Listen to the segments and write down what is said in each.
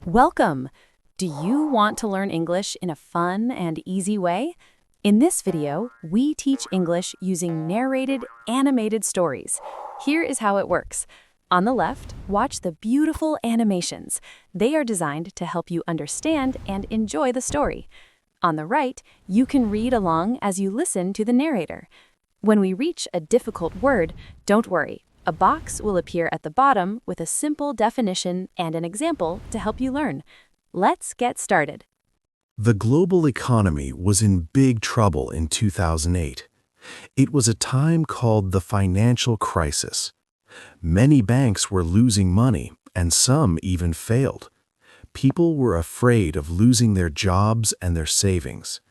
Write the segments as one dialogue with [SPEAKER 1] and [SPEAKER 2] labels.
[SPEAKER 1] Welcome! Do you want to learn English in a fun and easy way? In this video, we teach English using narrated, animated stories. Here is how it works. On the left, watch the beautiful animations. They are designed to help you understand and enjoy the story. On the right, you can read along as you listen to the narrator. When we reach a difficult word, don't worry. A box will appear at the bottom with a simple definition and an example to help you learn. Let's get started.
[SPEAKER 2] The global economy was in big trouble in 2008. It was a time called the financial crisis. Many banks were losing money, and some even failed. People were afraid of losing their jobs and their savings.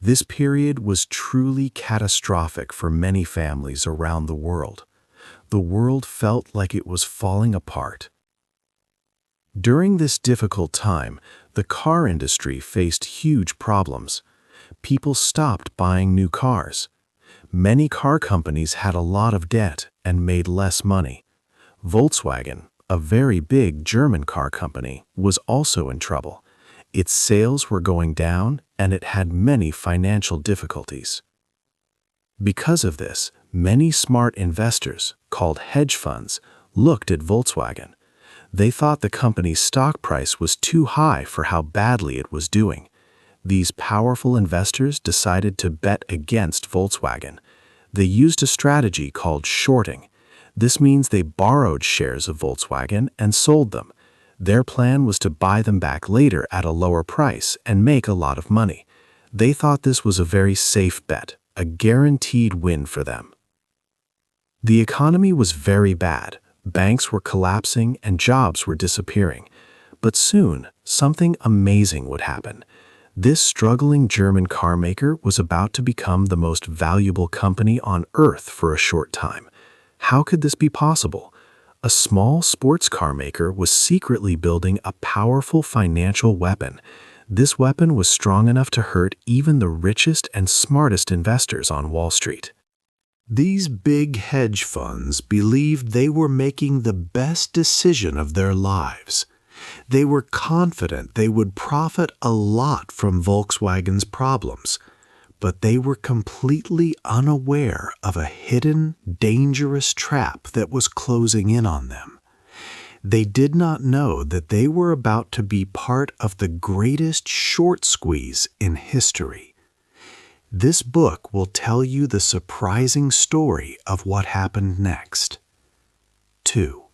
[SPEAKER 2] This period was truly catastrophic for many families around the world. The world felt like it was falling apart. During this difficult time, the car industry faced huge problems. People stopped buying new cars. Many car companies had a lot of debt and made less money. Volkswagen, a very big German car company, was also in trouble. Its sales were going down and it had many financial difficulties. Because of this, many smart investors, called hedge funds, looked at Volkswagen. They thought the company's stock price was too high for how badly it was doing. These powerful investors decided to bet against Volkswagen. They used a strategy called shorting. This means they borrowed shares of Volkswagen and sold them. Their plan was to buy them back later at a lower price and make a lot of money. They thought this was a very safe bet, a guaranteed win for them. The economy was very bad. Banks were collapsing and jobs were disappearing. But soon, something amazing would happen. This struggling German car maker was about to become the most valuable company on earth for a short time. How could this be possible? A small sports car maker was secretly building a powerful financial weapon. This weapon was strong enough to hurt even the richest and smartest investors on Wall Street.
[SPEAKER 3] These big hedge funds believed they were making the best decision of their lives. They were confident they would profit a lot from Volkswagen's problems, but they were completely unaware of a hidden, dangerous trap that was closing in on them. They did not know that they were about to be part of the greatest short squeeze in history. This book will tell you the surprising story of what happened next. 2.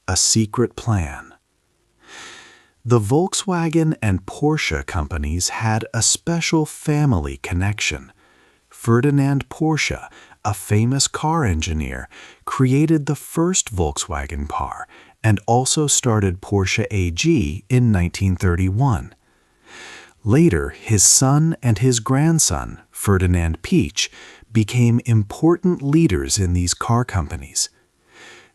[SPEAKER 3] A secret plan. The Volkswagen and Porsche companies had a special family connection. Ferdinand Porsche, a famous car engineer, created the first Volkswagen car and also started Porsche AG in 1931. Later, his son and his grandson, Ferdinand Piëch, became important leaders in these car companies.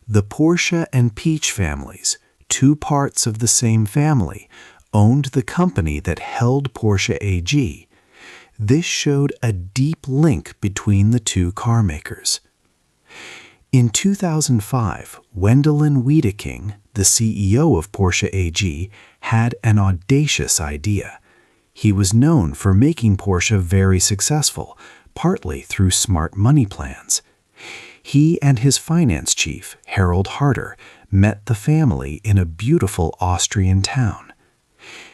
[SPEAKER 3] The Porsche and Piëch families, two parts of the same family, owned the company that held Porsche AG. This showed a deep link between the two car makers. In 2005, Wendelin Wiedeking, the CEO of Porsche AG, had an audacious idea. He was known for making Porsche very successful, partly through smart money plans. He and his finance chief, Harald Harter, met the family in a beautiful Austrian town.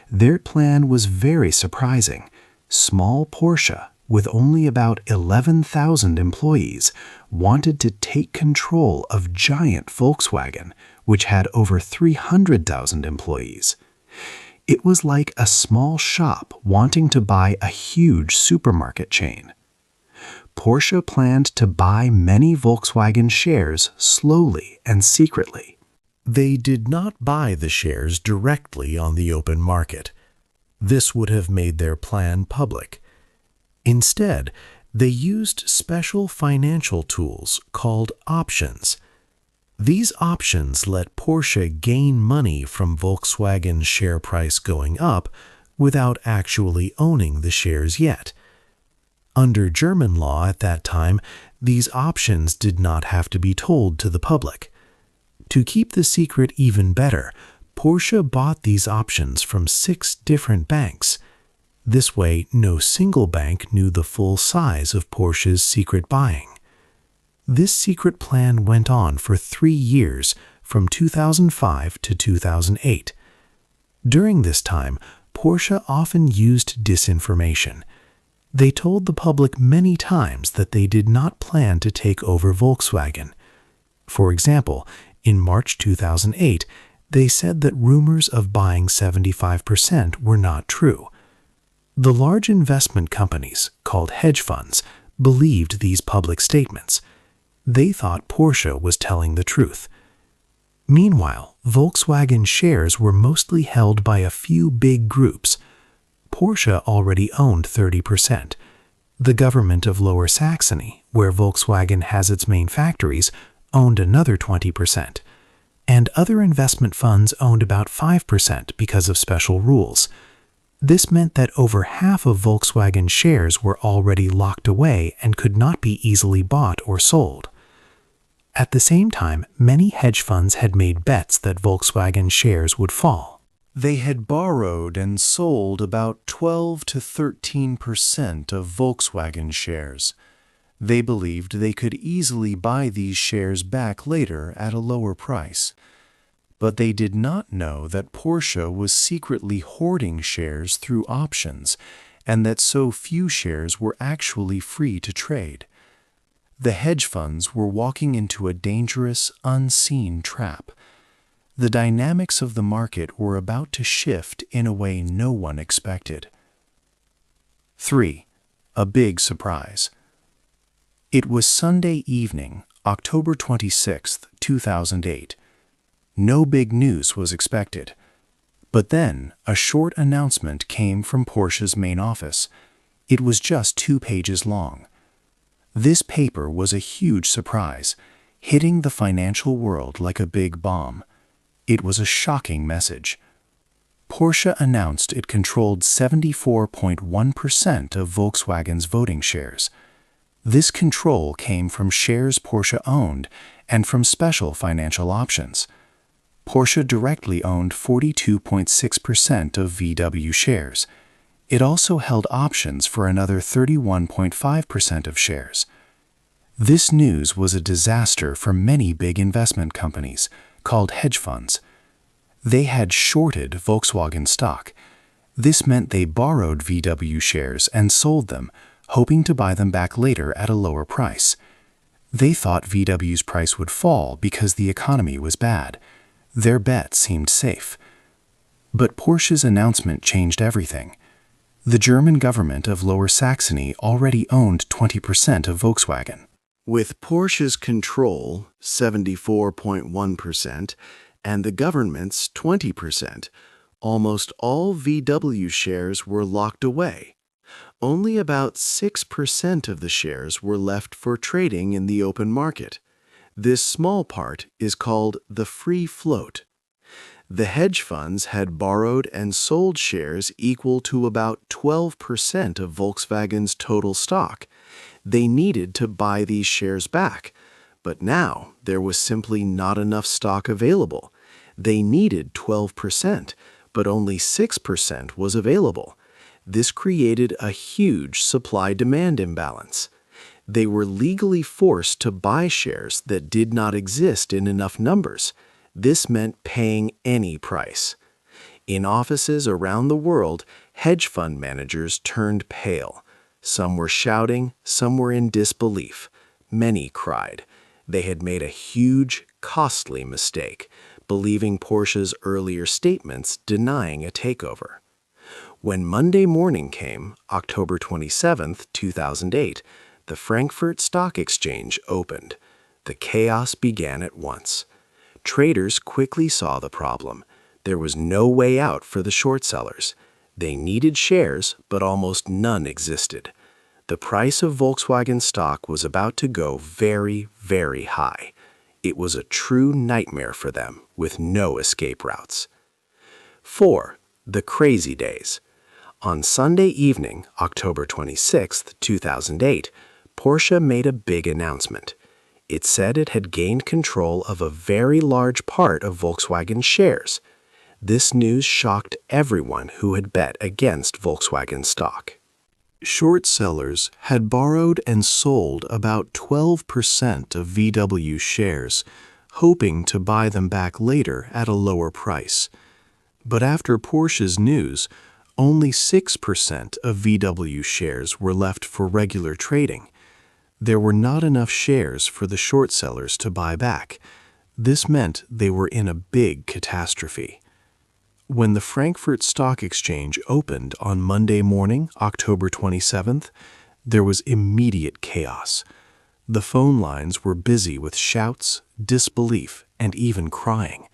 [SPEAKER 3] Their plan was very surprising. Small Porsche, with only about 11,000 employees, wanted to take control of giant Volkswagen, which had over 300,000 employees. It was like a small shop wanting to buy a huge supermarket chain. Porsche planned to buy many Volkswagen shares slowly and secretly. They did not buy the shares directly on the open market. This would have made their plan public. Instead, they used special financial tools called options. These options let Porsche gain money from Volkswagen's share price going up without actually owning the shares yet. Under German law at that time, these options did not have to be told to the public. To keep the secret even better, Porsche bought these options from 6 different banks. This way, no single bank knew the full size of Porsche's secret buying. This secret plan went on for 3 years, from 2005 to 2008. During this time, Porsche often used disinformation. They told the public many times that they did not plan to take over Volkswagen. For example, in March 2008, they said that rumors of buying 75% were not true. The large investment companies, called hedge funds, believed these public statements. They thought Porsche was telling the truth. Meanwhile, Volkswagen shares were mostly held by a few big groups. Porsche already owned 30%. The government of Lower Saxony, where Volkswagen has its main factories, owned another 20%. And other investment funds owned about 5% because of special rules. This meant that over half of Volkswagen shares were already locked away and could not be easily bought or sold. At the same time, many hedge funds had made bets that Volkswagen shares would fall. They had borrowed and sold about 12 to 13% of Volkswagen shares. They believed they could easily buy these shares back later at a lower price. But they did not know that Porsche was secretly hoarding shares through options, and that so few shares were actually free to trade. The hedge funds were walking into a dangerous, unseen trap. The dynamics of the market were about to shift in a way no one expected. 3. A big surprise. It was Sunday evening, October 26, 2008. No big news was expected. But then, a short announcement came from Porsche's main office. It was just 2 pages long. This paper was a huge surprise, hitting the financial world like a big bomb. It was a shocking message. Porsche announced it controlled 74.1% of Volkswagen's voting shares. This control came from shares Porsche owned and from special financial options. Porsche directly owned 42.6% of VW shares. It also held options for another 31.5% of shares. This news was a disaster for many big investment companies, called hedge funds. They had shorted Volkswagen stock. This meant they borrowed VW shares and sold them, hoping to buy them back later at a lower price. They thought VW's price would fall because the economy was bad. Their bet seemed safe. But Porsche's announcement changed everything. The German government of Lower Saxony already owned 20% of Volkswagen. With Porsche's control, 74.1%, and the government's 20%, almost all VW shares were locked away. Only about 6% of the shares were left for trading in the open market. This small part is called the free float. The hedge funds had borrowed and sold shares equal to about 12% of Volkswagen's total stock. They needed to buy these shares back, but now there was simply not enough stock available. They needed 12%, but only 6% was available. This created a huge supply-demand imbalance. They were legally forced to buy shares that did not exist in enough numbers. This meant paying any price. In offices around the world, hedge fund managers turned pale. Some were shouting, some were in disbelief. Many cried. They had made a huge, costly mistake, believing Porsche's earlier statements denying a takeover. When Monday morning came, October 27, 2008, the Frankfurt Stock Exchange opened. The chaos began at once. Traders quickly saw the problem. There was no way out for the short sellers. They needed shares, but almost none existed. The price of Volkswagen stock was about to go very, very high. It was a true nightmare for them, with no escape routes. 4. The crazy days. On Sunday evening, October 26, 2008, Porsche made a big announcement. It said it had gained control of a very large part of Volkswagen shares. This news shocked everyone who had bet against Volkswagen stock. Short sellers had borrowed and sold about 12% of VW shares, hoping to buy them back later at a lower price. But after Porsche's news, only 6% of VW shares were left for regular trading. There were not enough shares for the short sellers to buy back. This meant they were in a big catastrophe. When the Frankfurt Stock Exchange opened on Monday morning, October 27th, there was immediate chaos. The phone lines were busy with shouts, disbelief, and even crying.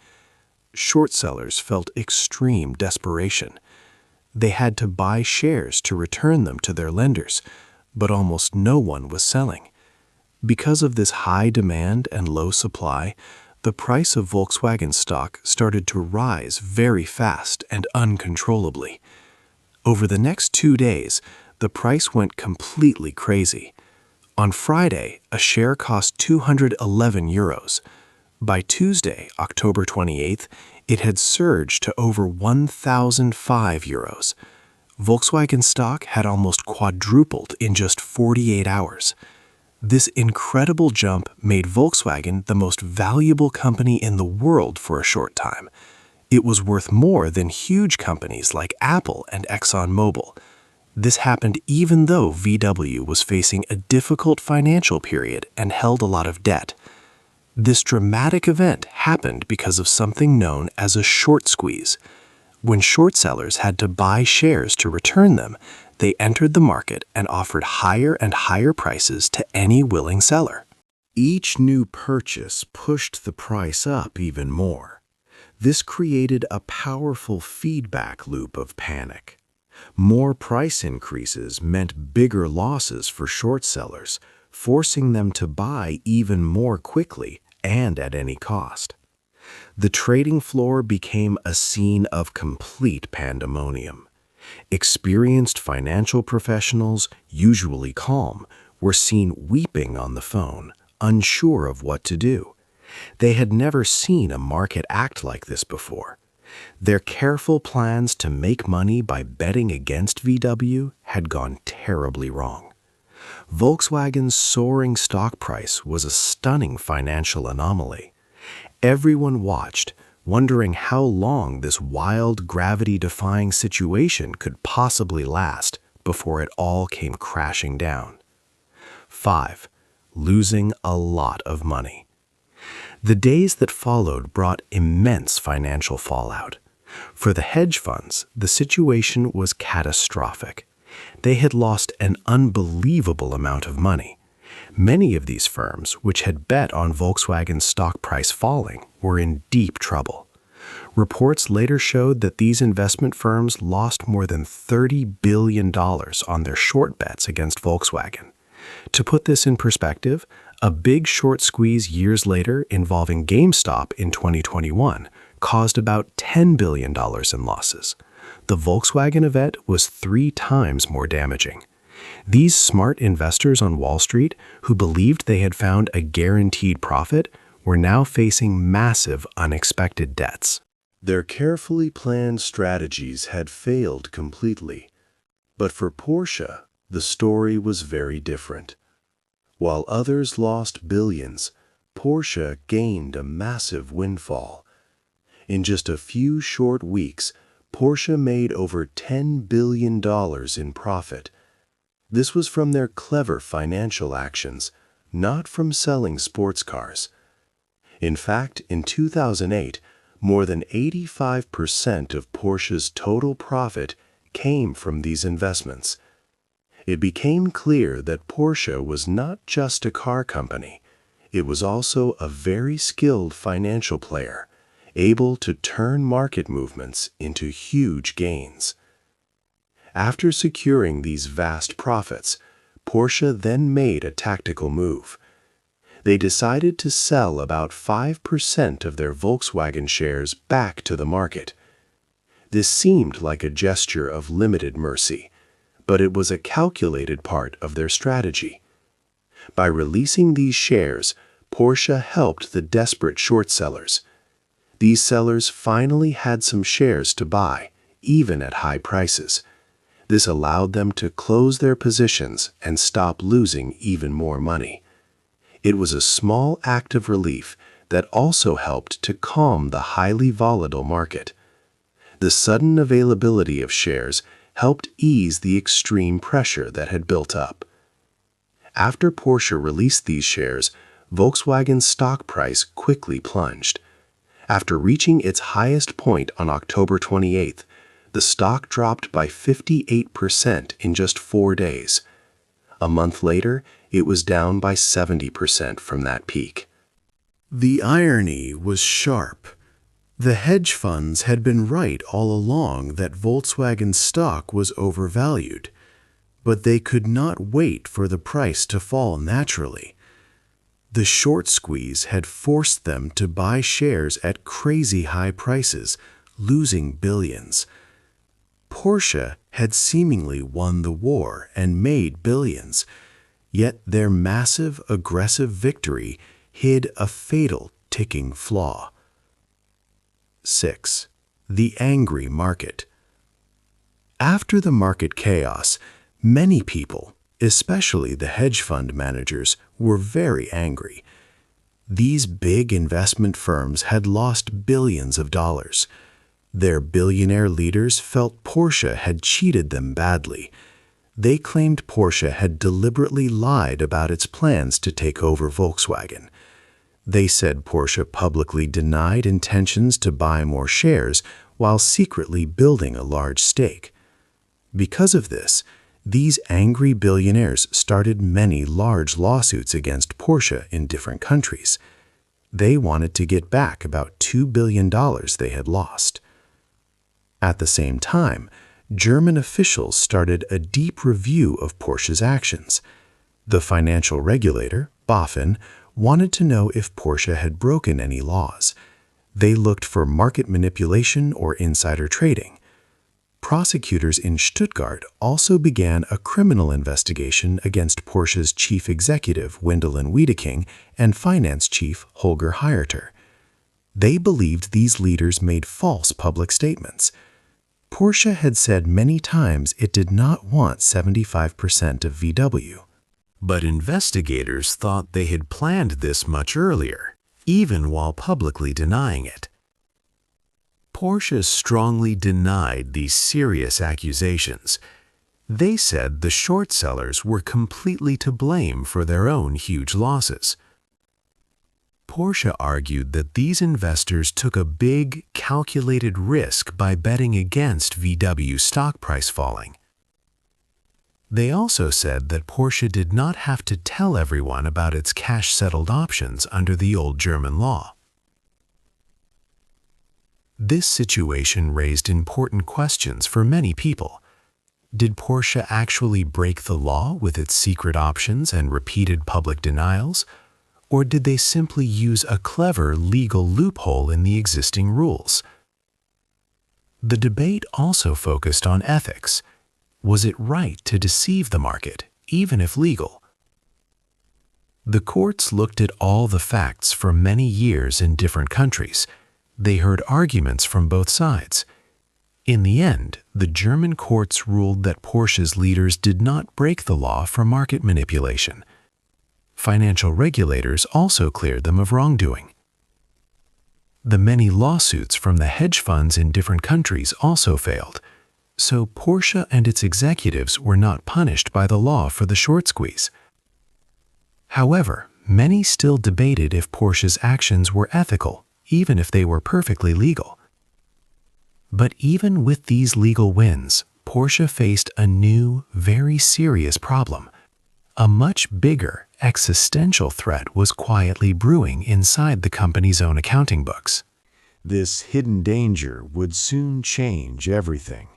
[SPEAKER 3] Short sellers felt extreme desperation. They had to buy shares to return them to their lenders, but almost no one was selling. Because of this high demand and low supply, the price of Volkswagen stock started to rise very fast and uncontrollably. Over the next 2 days, the price went completely crazy. On Friday, a share cost 211 euros. By Tuesday, October 28th, it had surged to over 1,005 euros. Volkswagen stock had almost quadrupled in just 48 hours. This incredible jump made Volkswagen the most valuable company in the world for a short time. It was worth more than huge companies like Apple and ExxonMobil. This happened even though VW was facing a difficult financial period and held a lot of debt. This dramatic event happened because of something known as a short squeeze. When short sellers had to buy shares to return them, they entered the market and offered higher and higher prices to any willing seller.
[SPEAKER 2] Each new purchase pushed the price up even more. This created a powerful feedback loop of panic. More price increases meant bigger losses for short sellers, forcing them to buy even more quickly and at any cost. The trading floor became a scene of complete pandemonium. Experienced financial professionals, usually calm, were seen weeping on the phone, unsure of what to do. They had never seen a market act like this before. Their careful plans to make money by betting against VW had gone terribly wrong. Volkswagen's soaring stock price was a stunning financial anomaly. Everyone watched, wondering how long this wild, gravity-defying situation could possibly last before it all came crashing down. 5. Losing a lot of money. The days that followed brought immense financial fallout. For the hedge funds, the situation was catastrophic. They had lost an unbelievable amount of money. Many of these firms, which had bet on Volkswagen's stock price falling, were in deep trouble. Reports later showed that these investment firms lost more than $30 billion on their short bets against Volkswagen. To put this in perspective, a big short squeeze years later involving GameStop in 2021 caused about $10 billion in losses. The Volkswagen event was 3 times more damaging. These smart investors on Wall Street, who believed they had found a guaranteed profit, were now facing massive unexpected debts.
[SPEAKER 3] Their carefully planned strategies had failed completely. But for Porsche, the story was very different. While others lost billions, Porsche gained a massive windfall. In just a few short weeks, Porsche made over $10 billion in profit. This was from their clever financial actions, not from selling sports cars. In fact, in 2008, more than 85% of Porsche's total profit came from these investments. It became clear that Porsche was not just a car company. It was also a very skilled financial player, able to turn market movements into huge gains. After securing these vast profits, Porsche then made a tactical move. They decided to sell about 5% of their Volkswagen shares back to the market. This seemed like a gesture of limited mercy, but it was a calculated part of their strategy. By releasing these shares, Porsche helped the desperate short sellers.
[SPEAKER 2] These sellers finally had some shares to buy, even at high prices. This allowed them to close their positions and stop losing even more money. It was a small act of relief that also helped to calm the highly volatile market. The sudden availability of shares helped ease the extreme pressure that had built up. After Porsche released these shares, Volkswagen's stock price quickly plunged. After reaching its highest point on October 28th, the stock dropped by 58% in just 4 days. A month later, it was down by 70% from that peak.
[SPEAKER 3] The irony was sharp. The hedge funds had been right all along that Volkswagen's stock was overvalued, but they could not wait for the price to fall naturally. The short squeeze had forced them to buy shares at crazy high prices, losing billions. Porsche had seemingly won the war and made billions, yet their massive, aggressive victory hid a fatal ticking flaw. 6. The angry market. After the market chaos, many people, especially the hedge fund managers, were very angry. These big investment firms had lost billions of dollars. Their billionaire leaders felt Porsche had cheated them badly. They claimed Porsche had deliberately lied about its plans to take over Volkswagen. They said Porsche publicly denied intentions to buy more shares while secretly building a large stake. Because of this, these angry billionaires started many large lawsuits against Porsche in different countries. They wanted to get back about $2 billion they had lost. At the same time, German officials started a deep review of Porsche's actions. The financial regulator, BaFin, wanted to know if Porsche had broken any laws. They looked for market manipulation or insider trading. Prosecutors in Stuttgart also began a criminal investigation against Porsche's chief executive, Wendelin Wiedeking, and finance chief, Holger Heierter. They believed these leaders made false public statements. Porsche had said many times it did not want 75% of VW. But investigators thought they had planned this much earlier, even while publicly denying it. Porsche strongly denied these serious accusations. They said the short sellers were completely to blame for their own huge losses. Porsche argued that these investors took a big, calculated risk by betting against VW's stock price falling. They also said that Porsche did not have to tell everyone about its cash-settled options under the old German law. This situation raised important questions for many people. Did Porsche actually break the law with its secret options and repeated public denials? Or did they simply use a clever legal loophole in the existing rules? The debate also focused on ethics. Was it right to deceive the market, even if legal? The courts looked at all the facts for many years in different countries. They heard arguments from both sides. In the end, the German courts ruled that Porsche's leaders did not break the law for market manipulation. Financial regulators also cleared them of wrongdoing. The many lawsuits from the hedge funds in different countries also failed, so Porsche and its executives were not punished by the law for the short squeeze. However, many still debated if Porsche's actions were ethical, even if they were perfectly legal. But even with these legal wins, Porsche faced a new, very serious problem. A much bigger, existential threat was quietly brewing inside the company's own accounting books.
[SPEAKER 4] This hidden danger would soon change everything.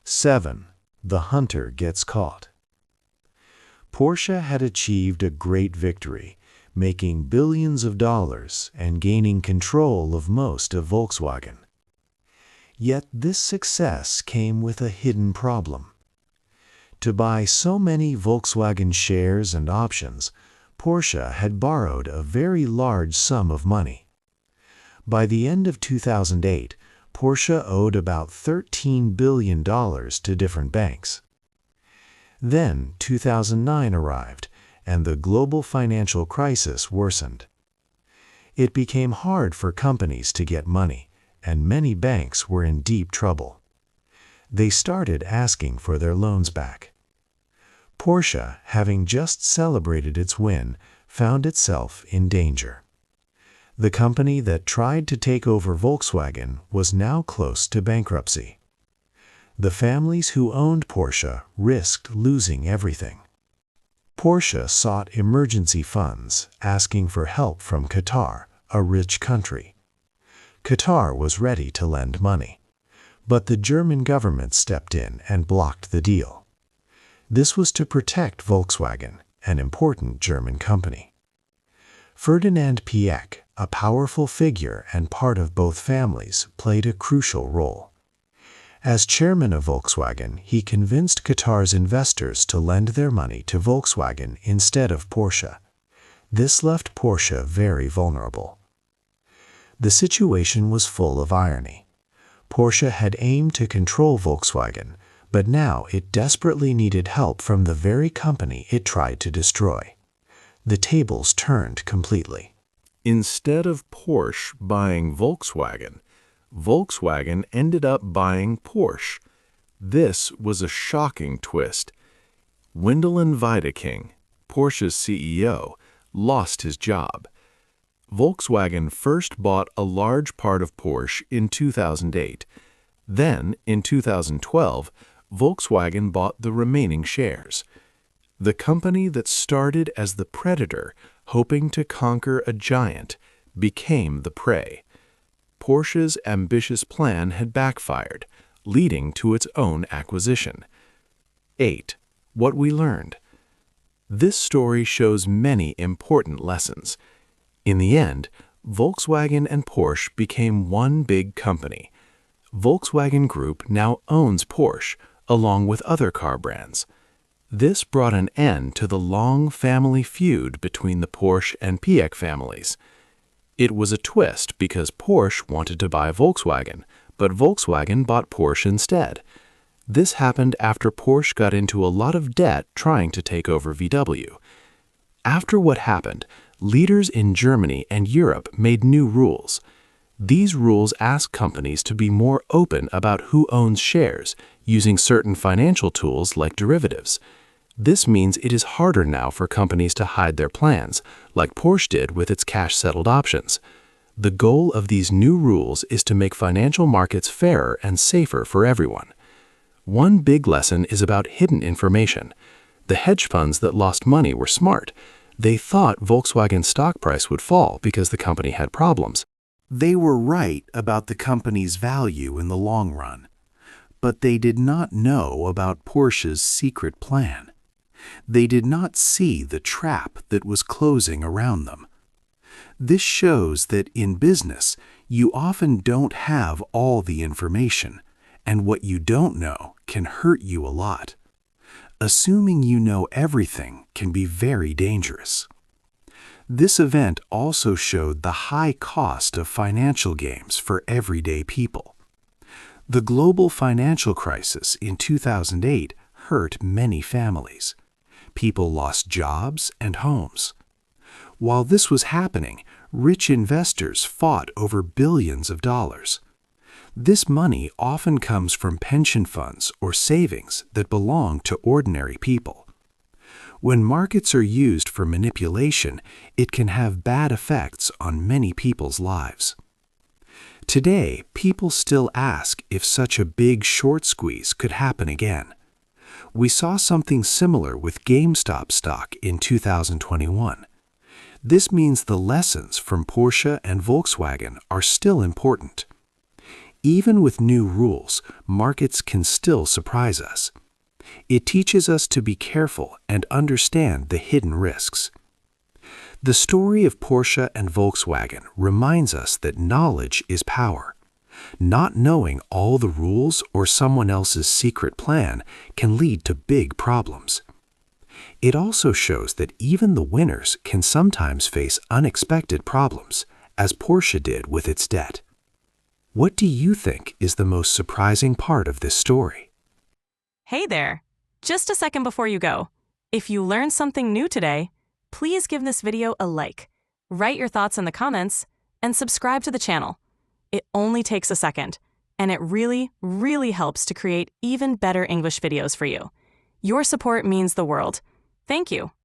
[SPEAKER 4] 7. The hunter gets caught. Porsche had achieved a great victory, making billions of dollars and gaining control of most of Volkswagen. Yet this success came with a hidden problem. To buy so many Volkswagen shares and options, Porsche had borrowed a very large sum of money. By the end of 2008, Porsche owed about $13 billion to different banks. Then 2009 arrived, and the global financial crisis worsened. It became hard for companies to get money, and many banks were in deep trouble. They started asking for their loans back. Porsche, having just celebrated its win, found itself in danger. The company that tried to take over Volkswagen was now close to bankruptcy. The families who owned Porsche risked losing everything. Porsche sought emergency funds, asking for help from Qatar, a rich country. Qatar was ready to lend money, but the German government stepped in and blocked the deal. This was to protect Volkswagen, an important German company. Ferdinand Piëch, a powerful figure and part of both families, played a crucial role. As chairman of Volkswagen, he convinced Qatar's investors to lend their money to Volkswagen instead of Porsche. This left Porsche very vulnerable. The situation was full of irony. Porsche had aimed to control Volkswagen, but now it desperately needed help from the very company it tried to destroy. The tables turned completely.
[SPEAKER 2] Instead of Porsche buying Volkswagen, Volkswagen ended up buying Porsche. This was a shocking twist. Wendelin Wiedeking, Porsche's CEO, lost his job. Volkswagen first bought a large part of Porsche in 2008. Then, in 2012, Volkswagen bought the remaining shares. The company that started as the predator, hoping to conquer a giant, became the prey. Porsche's ambitious plan had backfired, leading to its own acquisition. 8. What we learned. This story shows many important lessons. In the end, Volkswagen and Porsche became one big company. Volkswagen Group now owns Porsche, along with other car brands. This brought an end to the long family feud between the Porsche and Piëch families. It was a twist because Porsche wanted to buy Volkswagen, but Volkswagen bought Porsche instead. This happened after Porsche got into a lot of debt trying to take over VW. After what happened, leaders in Germany and Europe made new rules. These rules ask companies to be more open about who owns shares, using certain financial tools like derivatives. This means it is harder now for companies to hide their plans, like Porsche did with its cash-settled options. The goal of these new rules is to make financial markets fairer and safer for everyone. One big lesson is about hidden information. The hedge funds that lost money were smart. They thought Volkswagen's stock price would fall because the company had problems.
[SPEAKER 3] They were right about the company's value in the long run, but they did not know about Porsche's secret plan. They did not see the trap that was closing around them. This shows that in business, you often don't have all the information, and what you don't know can hurt you a lot. Assuming you know everything can be very dangerous. This event also showed the high cost of financial games for everyday people. The global financial crisis in 2008 hurt many families. People lost jobs and homes. While this was happening, rich investors fought over billions of dollars. This money often comes from pension funds or savings that belong to ordinary people. When markets are used for manipulation, it can have bad effects on many people's lives. Today, people still ask if such a big short squeeze could happen again. We saw something similar with GameStop stock in 2021. This means the lessons from Porsche and Volkswagen are still important. Even with new rules, markets can still surprise us. It teaches us to be careful and understand the hidden risks. The story of Porsche and Volkswagen reminds us that knowledge is power. Not knowing all the rules or someone else's secret plan can lead to big problems. It also shows that even the winners can sometimes face unexpected problems,
[SPEAKER 2] as Porsche did with its debt. What do you think is the most surprising part of this story?
[SPEAKER 5] Hey there! Just a second before you go. If you learned something new today, please give this video a like, write your thoughts in the comments, and subscribe to the channel. It only takes a second, and it really, really helps to create even better English videos for you. Your support means the world. Thank you.